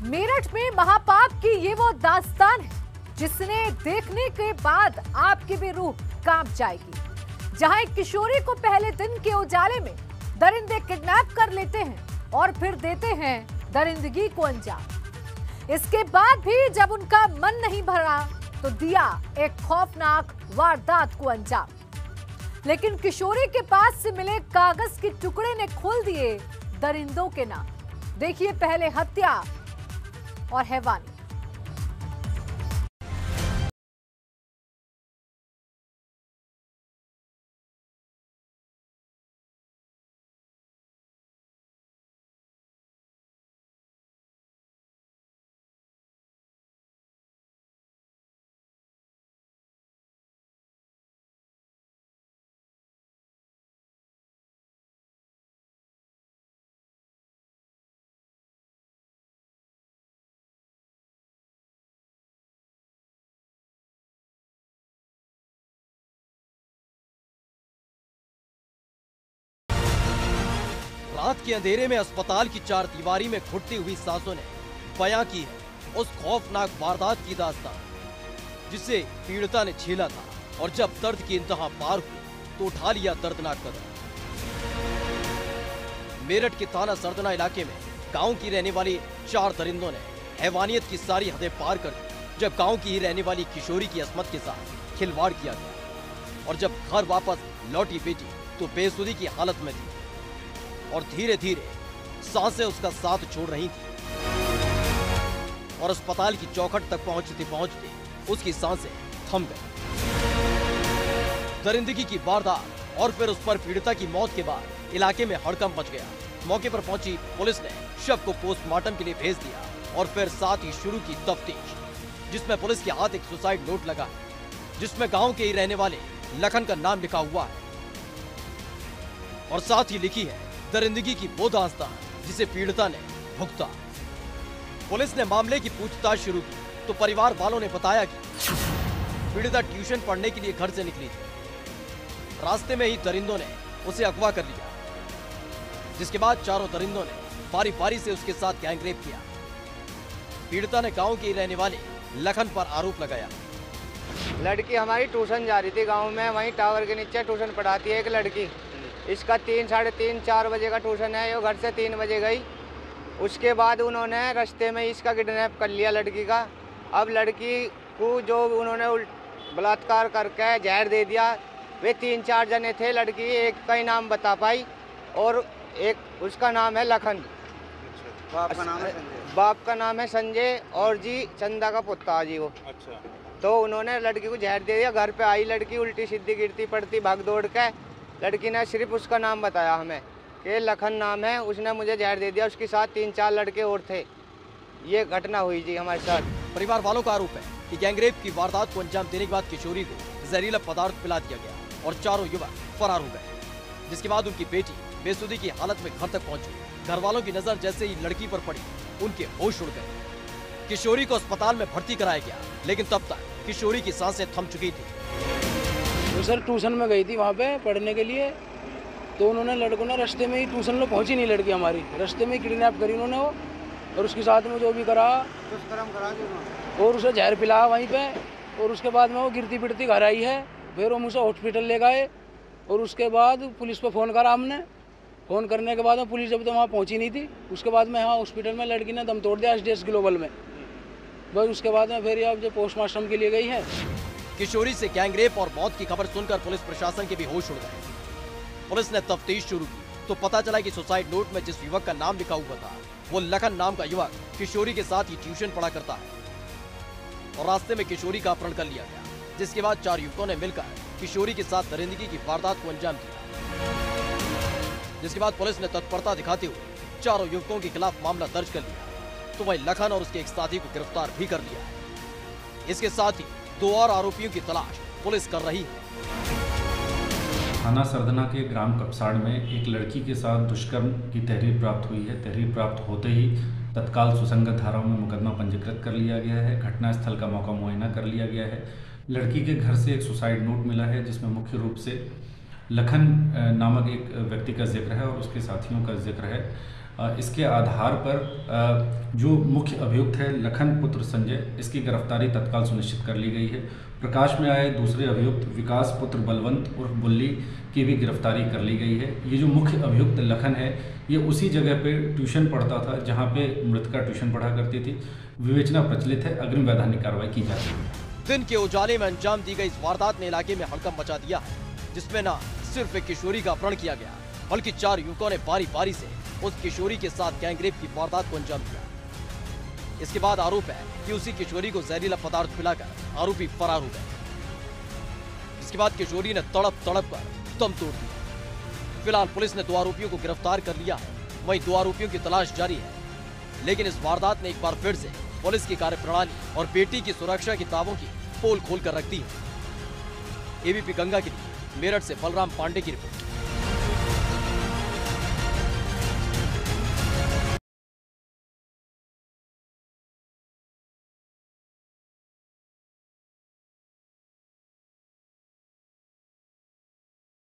मेरठ में महापाप की ये वो दास्तान है जिसने देखने के बाद आपकी भी रूह कांप जाएगी। जहां एक किशोरी को पहले दिन के उजाले में दरिंदे किडनैप कर लेते हैं और फिर देते हैं दरिंदगी को अंजाम। इसके बाद भी जब उनका मन नहीं भरा तो दिया एक खौफनाक वारदात को अंजाम। लेकिन किशोरी के पास से मिले कागज के टुकड़े ने खोल दिए दरिंदों के नाम। देखिए पहले हत्या और हैवानी। रात के अंधेरे में अस्पताल की चार दीवारी में घुटती हुई सांसों ने बयां की है उस खौफनाक वारदात की दास्तान जिसे पीड़िता ने झेला था और जब दर्द की इंतहा पार हुई तो उठा लिया दर्दनाक कदम। मेरठ के थाना सरदना इलाके में गांव की रहने वाली चार दरिंदों ने हैवानियत की सारी हदें पार कर दी जब गांव की ही रहने वाली किशोरी की अस्मत के साथ खिलवाड़ किया गया। और जब घर वापस लौटी बेटी तो बेसुधी की हालत में थी और धीरे धीरे सांसें उसका साथ छोड़ रही थी और अस्पताल की चौखट तक पहुंचते उसकी सांसें थम गई। दरिंदगी की वारदात और फिर उस पर पीड़िता की मौत के बाद इलाके में हड़कंप मच गया। मौके पर पहुंची पुलिस ने शव को पोस्टमार्टम के लिए भेज दिया और फिर साथ ही शुरू की तफ्तीश, जिसमें पुलिस के हाथ एक सुसाइड नोट लगा है जिसमें गांव के ही रहने वाले लखन का नाम लिखा हुआ है और साथ ही लिखी है दरिंदगी की वो दास्तान जिसे पीड़िता ने भुगता। पुलिस ने मामले की पूछताछ शुरू की तो परिवार वालों ने बताया कि पीड़िता ट्यूशन पढ़ने के लिए घर से निकली थी। रास्ते में ही दरिंदों ने उसे अगवा कर लिया, जिसके बाद चारों दरिंदों ने बारी बारी से उसके साथ गैंगरेप किया। पीड़िता ने गांव के ही रहने वाले लखन पर आरोप लगाया। लड़की हमारी ट्यूशन जा रही थी गांव में, वहीं टावर के नीचे ट्यूशन पढ़ाती है एक लड़की। इसका 3, साढ़े 3, 4 बजे का ट्यूशन है। ये घर से 3 बजे गई। उसके बाद उन्होंने रास्ते में इसका किडनैप कर लिया लड़की का। अब लड़की को जो उन्होंने बलात्कार करके जहर दे दिया। वे 3-4 जने थे। लड़की एक का ही नाम बता पाई और एक उसका नाम है लखन। बाप का नाम है संजय। बाप का नाम है संजय और जी चंदा का पुत्ता जी वो। अच्छा। तो उन्होंने लड़की को जहर दे दिया। घर पे आई लड़की उल्टी सीधी गिरती पड़ती भाग दौड़ के। लड़की ने सिर्फ उसका नाम बताया हमें कि लखन नाम है, उसने मुझे जहर दे दिया। उसके साथ 3-4 लड़के और थे। ये घटना हुई जी हमारे साथ। परिवार वालों का आरोप है कि गैंगरेप की वारदात को अंजाम देने के बाद किशोरी को जहरीला पदार्थ पिला दिया गया और चारों युवक फरार हो गए, जिसके बाद उनकी बेटी बेसुधी की हालत में घर तक पहुंची। घर वालों की नजर जैसे ही लड़की पर पड़ी उनके होश उड़ गए। किशोरी को अस्पताल में भर्ती कराया गया, लेकिन तब तक किशोरी की सांसें थम चुकी थी। तो सर ट्यूशन में गई थी वहाँ पे पढ़ने के लिए, तो उन्होंने लड़कों ने रास्ते में ही ट्यूशन में पहुंची नहीं लड़की हमारी, रास्ते में ही किडनैप करी उन्होंने वो और उसके साथ में जो भी करा और उसे जहर पिलाया वहीं पे। और उसके बाद में वो गिरती पिटती घर आई है। फिर हम उसे हॉस्पिटल ले गए और उसके बाद पुलिस पर फ़ोन करा हमने। फ़ोन करने के बाद में पुलिस जब तक वहाँ पहुँची नहीं थी, उसके बाद में यहाँ हॉस्पिटल में लड़की ने दम तोड़ दिया SDS ग्लोबल में। बस उसके बाद में फिर अब जो पोस्टमार्टम के लिए गई है। किशोरी से गैंगरेप और मौत की खबर सुनकर पुलिस प्रशासन के भी होश उड़ गए। पुलिस ने तफ्तीश शुरू की तो पता चला कि सुसाइड नोट में जिस युवक का नाम लिखा हुआ था वो लखन नाम का युवक किशोरी के साथ ही ट्यूशन पढ़ा करता है और रास्ते में किशोरी का अपहरण कर लिया गया, जिसके बाद 4 युवकों ने मिलकर किशोरी के साथ दरिंदगी की वारदात को अंजाम दिया। जिसके बाद पुलिस ने तत्परता दिखाते हुए चारों युवकों के खिलाफ मामला दर्ज कर लिया तो वही लखन और उसके एक साथी को गिरफ्तार भी कर लिया है। इसके साथ ही 2 और आरोपियों की तलाश पुलिस कर रही है। थाना सरदना के ग्राम कपसाड़ में एक लड़की के साथ दुष्कर्म की तहरीर प्राप्त हुई है। तहरीर प्राप्त होते ही तत्काल सुसंगत धाराओं में मुकदमा पंजीकृत कर लिया गया है। घटनास्थल का मौका मुआयना कर लिया गया है। लड़की के घर से एक सुसाइड नोट मिला है जिसमें मुख्य रूप से लखन नामक एक व्यक्ति का जिक्र है और उसके साथियों का जिक्र है। इसके आधार पर जो मुख्य अभियुक्त है लखन पुत्र संजय, इसकी गिरफ्तारी तत्काल सुनिश्चित कर ली गई है। प्रकाश में आए दूसरे अभियुक्त विकास पुत्र बलवंत उर्फ बुल्ली की भी गिरफ्तारी कर ली गई है। ये जो मुख्य अभियुक्त लखन है, ये उसी जगह पे ट्यूशन पढ़ता था जहाँ पे मृतका ट्यूशन पढ़ा करती थी। विवेचना प्रचलित है, अग्रिम वैधानिक कार्रवाई की जा रही है। दिन के उजाले में अंजाम दी गई इस वारदात ने इलाके में हड़कंप मचा दिया है, जिसमें न सिर्फ एक किशोरी का अपहरण किया गया, बल्कि 4 युवकों ने बारी बारी से उस किशोरी के साथ गैंगरेप की वारदात को अंजाम दिया। इसके बाद आरोप है कि उसी किशोरी को जहरीला पदार्थ पिलाकर आरोपी फरार हो गए। इसके बाद किशोरी ने तड़प तड़प कर दम तोड़ दिया। फिलहाल पुलिस ने 2 आरोपियों को गिरफ्तार कर लिया है, वहीं 2 आरोपियों की तलाश जारी है। लेकिन इस वारदात ने एक बार फिर से पुलिस की कार्यप्रणाली और बेटी की सुरक्षा की दावों की पोल खोल कर रख दी है। एबीपी गंगा के लिए मेरठ से बलराम पांडे की रिपोर्ट।